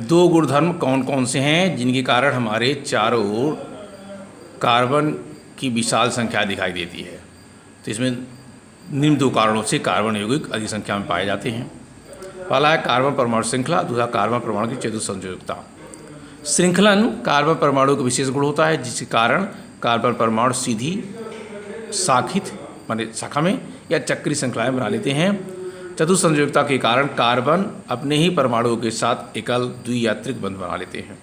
दो गुणधर्म कौन कौन से हैं जिनके कारण हमारे चारों ओर कार्बन की विशाल संख्या दिखाई देती है? तो इसमें निम्न दो कारणों से कार्बन यौगिक अधिक संख्या में पाए जाते हैं। पहला है कार्बन परमाणु श्रृंखला, दूसरा कार्बन परमाणु की चतुस्संयोजकता। श्रृंखलन कार्बन परमाणु का विशेष गुण होता है जिसके कारण कार्बन परमाणु सीधी शाखित माने शाखा में या चक्री श्रृंखलाएं बना लेते हैं। चतुस्संयोजकता के कारण कार्बन अपने ही परमाणुओं के साथ एकल द्वियात्रिक बंध बना लेते हैं।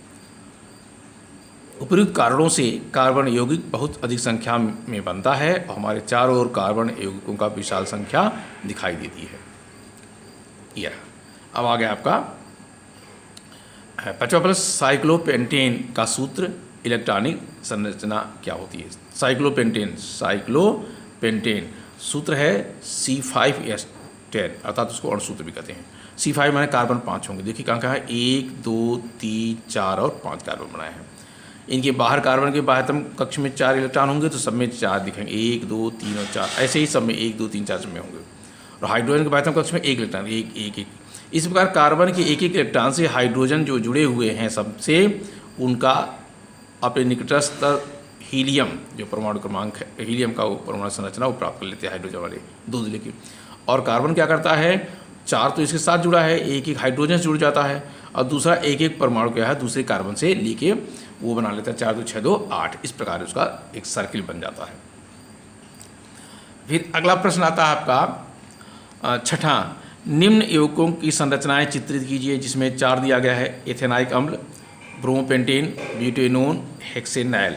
उपयुक्त कारणों से कार्बन यौगिक बहुत अधिक संख्या में बनता है और हमारे चारों ओर कार्बन यौगिकों का विशाल संख्या दिखाई देती है। यह अब आ गया आपका 5वां प्रश्न, साइक्लोपेंटेन का सूत्र इलेक्ट्रॉनिक संरचना क्या होती है? साइक्लोपेंटेन सूत्र है C5H10 अर्थात उसको अणुसूत्र भी कहते हैं। C5 माने कार्बन 5 होंगे। देखिए कहाँ कहाँ है 1 2 3 4 और 5 कार्बन बनाए हैं। इनके बाहर कार्बन के बाह्यतम कक्ष में 4 इलेक्ट्रॉन होंगे तो सब में 4 दिखेंगे, 1 2 3 और 4। ऐसे ही सब में 1 2 3 4 सब में होंगे। और हाइड्रोजन के बाह्यतम कक्ष में 1 इलेक्ट्रॉन, एक। इस प्रकार कार्बन के एक इलेक्ट्रॉन से हाइड्रोजन जो जुड़े हुए हैं सबसे उनका अपने निकटस्थ हीलियम जो परमाणु क्रमांक है, हीलियम का वो परमाणु संरचना वो प्राप्त कर लेते हैं हाइड्रोजन वाले दो जिले की। और कार्बन क्या करता है, 4 तो इसके साथ जुड़ा है, एक हाइड्रोजन से जुड़ जाता है और दूसरा एक परमाणु क्या है दूसरे कार्बन से लेके वो बना लेता है 4 2 6 2 8। इस प्रकार उसका एक सर्किल बन जाता है। फिर अगला प्रश्न आता है आपका 6ठा, निम्न यौगिकों की संरचनाएं चित्रित कीजिए जिसमें 4 दिया गया है, एथेनाइक अम्ल, ब्रोमोपेंटेन, ब्यूटेनोन, हेक्सेनाइल।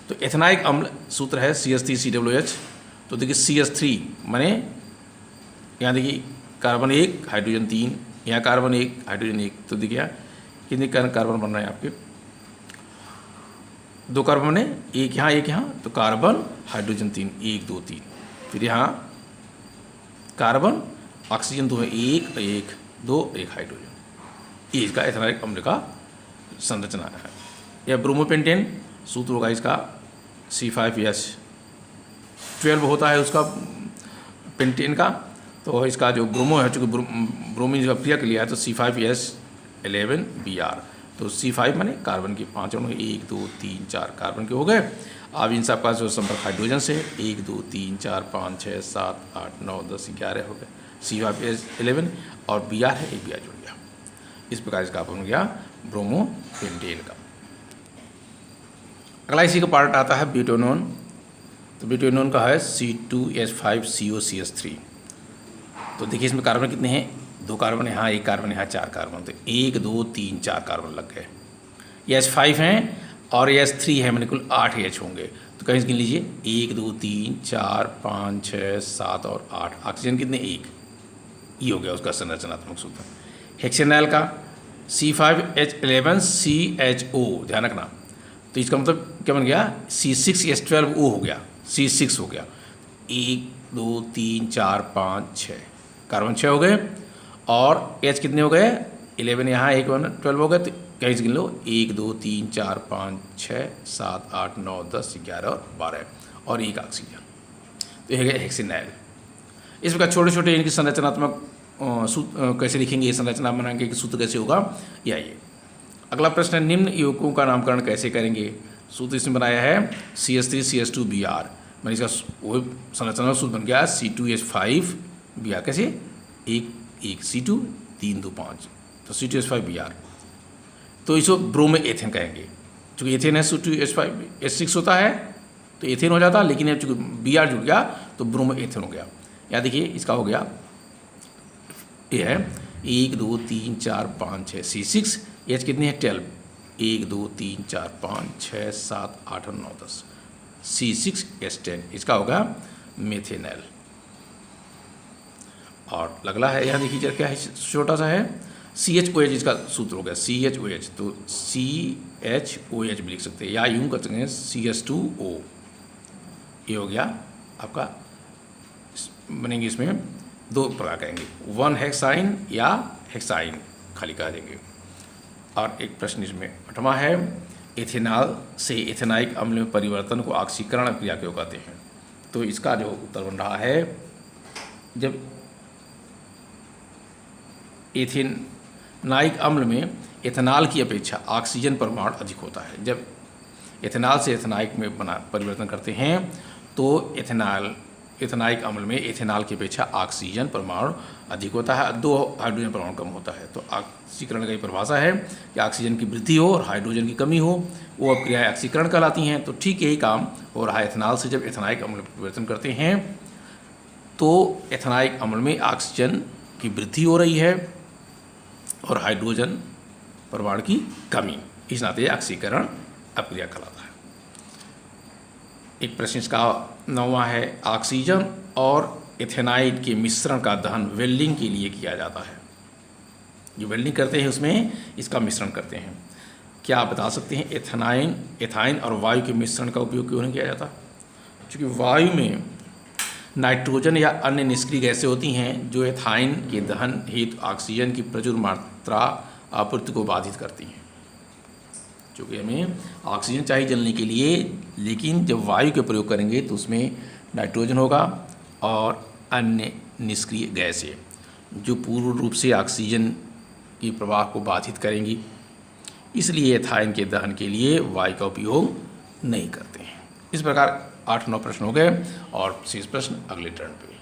तो एथेनाइक अम्ल सूत्र है CH3COOH। तो देखिए CH3 माने यहाँ देखिए कार्बन 1 हाइड्रोजन 3, यहाँ कार्बन 1 हाइड्रोजन 1। तो देखिए कितने कार्बन बन रहे हैं आपके, 2 कार्बन बने, एक यहाँ, तो कार्बन हाइड्रोजन 3 1 2 3। फिर यहाँ कार्बन ऑक्सीजन 2 है, 1 1 2 1 हाइड्रोजन। ये इसका एथेनाइक अम्ल का संरचना है। यह ब्रोमोपेंटेन सूत्र होगा इसका C5H12 होता है उसका पेंटेन का। तो इसका जो ब्रोमो है चूँकि ब्रोमीन का क्रिया के लिए है तो C5H11Br। तो C5 माने कार्बन के 5 अणु 1 2 3 4 कार्बन के हो गए। अब इन सब का जो संपर्क हाइड्रोजन से 1 2 3 4 5 6 7 8 9 10 11 हो गए। C5H11 और Br है, एक Br जुड़ गया। इस प्रकार इसका बन गया ब्रोमोपेंटेन का। अगला इसी का पार्ट आता है ब्यूटेनोन। तो ब्यूटेनोन का है C2H5COCH3। तो देखिए इसमें कार्बन कितने हैं, 2 कार्बन यहाँ, 1 कार्बन यहाँ, 4 कार्बन। तो 1 2 3 4 कार्बन लग गए। ये H5 हैं और ये H3 है, मैंने कुल 8 H होंगे। तो कहीं गिन लीजिए 1 2 3 4 5 6 7 और 8। ऑक्सीजन कितने, 1। ये हो गया उसका संरचनात्मक सूत्र। हेक्सेनाइल का C5H11CHO, ध्यान रखना। तो इसका मतलब क्या बन गया, C6H12O हो गया, C6 हो गया। 1 2 3 4 5 6 कार्बन 6 हो गए और H कितने हो गए, 11 यहाँ, 1 1 12 हो गए। तो कहीं गिन लो 1 2 3 4 5 6 7 8 9 10 11 और 12 और 1 ऑक्सीजन। तो ये है हेक्सेनाइल। इस प्रकार छोटे छोटे इनकी संरचनात्मक कैसे लिखेंगे, ये संरचना बनाएंगे कि सूत्र कैसे होगा, ये आइए। अगला प्रश्न है, निम्न यौगिकों का नामकरण कैसे करेंगे? सूत्र इसमें बनाया है CH3CH2Br। मैंने इसका वो संरचना सूत्र बन गया C2H5Br। कैसे, 1 1 C2 3 2 5। तो C2H5Br। तो इसको ब्रोमो एथेन कहेंगे, चूँकि एथेन है C2H5H6 होता है तो एथेन हो जाता, लेकिन अब चूँकि Br जुड़ गया तो ब्रोमो एथेन हो गया। यहाँ देखिए इसका हो गया, ये है 1 2 3 4 5 6 C6। H कितनी है, 12, 1 2 3 4 5 6 7 8 और 9 10। C6H10 इसका होगा मेथेनॉल। और अगला है, यहाँ देखिए क्या है, छोटा सा है CHOH, इसका सूत्र हो गया CHOH। तो CHOH भी लिख सकते हैं या यूँ कर सकते हैं CH2O। ये हो गया आपका, बनेंगे इसमें 2 प्रकार कहेंगे, 1 हेक्साइन या हेक्साइन खाली कह देंगे। और एक प्रश्न इसमें 8वां है, एथेनॉल से एथेनाइक अम्ल में परिवर्तन को ऑक्सीकरण क्रिया क्यों कहते हैं? तो इसका जो उत्तर बन रहा है, जब एथेन एथेनाइक अम्ल में एथेनॉल की अपेक्षा ऑक्सीजन परमाणु अधिक होता है। जब एथेनॉल से एथेनाइक में परिवर्तन करते हैं तो एथेनाइक अम्ल में एथेनॉल की अपेक्षा ऑक्सीजन परमाणु अधिक होता है, 2 हाइड्रोजन परमाणु कम होता है। तो ऑक्सीकरण की परिभाषा है कि ऑक्सीजन की वृद्धि हो और हाइड्रोजन की कमी हो, वो क्रियाएं ऑक्सीकरण कहलाती हैं। तो ठीक यही काम हो रहा है एथेनॉल से। जब एथेनाइक अम्ल में परिवर्तन करते हैं तो एथेनाइक अम्ल में ऑक्सीजन की वृद्धि हो रही है और हाइड्रोजन परमाणु की कमी, इस नाते ऑक्सीकरण अपक्रिया कहलाता है। एक प्रश्न इसका 9वां है, ऑक्सीजन और एथेनाइड के मिश्रण का दहन वेल्डिंग के लिए किया जाता है। जो वेल्डिंग करते हैं उसमें इसका मिश्रण करते हैं। क्या आप बता सकते हैं एथाइन और वायु के मिश्रण का उपयोग क्यों नहीं किया जाता? क्योंकि वायु में नाइट्रोजन या अन्य निष्क्रिय गैसें होती हैं जो एथाइन के दहन हेतु ऑक्सीजन की प्रचुर मात्रा आपूर्ति को बाधित करती हैं। क्योंकि हमें ऑक्सीजन चाहिए जलने के लिए, लेकिन जब वायु के प्रयोग करेंगे तो उसमें नाइट्रोजन होगा और अन्य निष्क्रिय गैसें जो पूर्ण रूप से ऑक्सीजन की प्रवाह को बाधित करेंगी। इसलिए एथाइन के दहन के लिए वायु का उपयोग नहीं करते हैं। इस प्रकार 8-9 प्रश्न हो गए और शेष प्रश्न अगले टर्न पे।